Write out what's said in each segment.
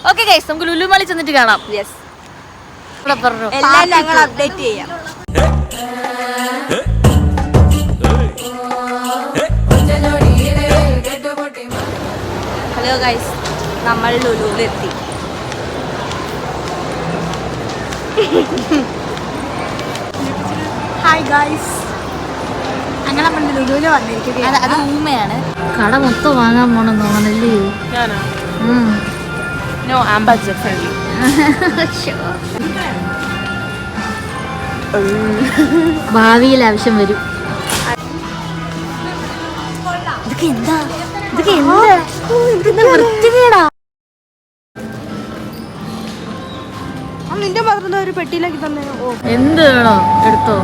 Okay guys, നമുക്ക് ലുലു മാളിൽ ചെന്നിട്ട് കാണാം. യെസ്, എല്ലാം ഞങ്ങൾ അപ്ഡേറ്റ് ചെയ്യാം. ഹലോ ഗൈസ്, നമ്മൾ ലുലുവിലെത്തി. ഹായ് ഗൈസ്, അങ്ങനെ നമ്മൾ ലുലുവിൽ വന്നിരിക്കുകയാണ്. അത് ഊമയാണ്. കട മൊത്തം വാങ്ങാൻ പോണെന്ന് തോന്നണല്ലേ? No, I'm budget friendly. ഭാവിയിൽ ആവശ്യം വരും. ഇതൊക്കെ എന്താ വൃത്തികേടാ. നിന്റെ മാത്രം ഒരു പെട്ടിയിലേക്ക് തന്നെ. എന്ത് വേണോ എടുത്തോ.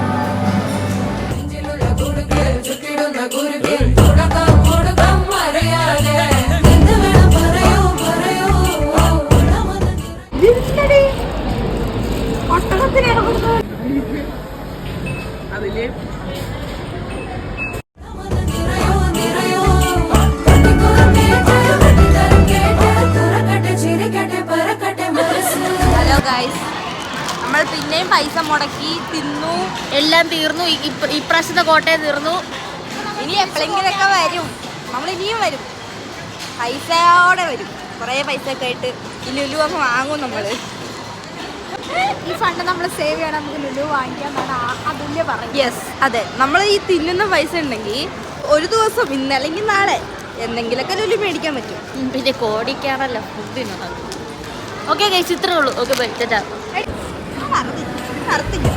ഹലോ ഗൈസ്, നമ്മൾ പിന്നെയും പൈസ മുടക്കി തിന്നു, എല്ലാം തീർന്നു. ഇപ്രാവശ്യത്തെ കോട്ടയം തീർന്നു. ഇനി എപ്പോഴെങ്കിലൊക്കെ വരും, നമ്മൾ ഇനിയും വരും, പൈസയോടെ വരും. കുറേ പൈസ ഒക്കെ ആയിട്ട് ഈ ലുലു ഒക്കെ വാങ്ങും നമ്മൾ. ഈ ഫണ്ട് നമ്മൾ സേവ് ചെയ്യണം, നമുക്ക് ലുലു വാങ്ങിക്കാന്നാണ് അതുല്യ പറയുന്നത്. യെസ്, അതെ, നമ്മൾ ഈ തിന്നുന്ന പൈസ ഉണ്ടെങ്കിൽ ഒരു ദിവസം ഇന്ന് അല്ലെങ്കിൽ നാളെ എന്തെങ്കിലുമൊക്കെ ലുലു മേടിക്കാൻ പറ്റും. പിന്നെ കോടിക്കാറല്ല ഫുഡിന്. ഓക്കെ ഗൈസ്, ഇത്രേ ഉള്ളൂ. Okay bye, tata. നടത്തില്ല.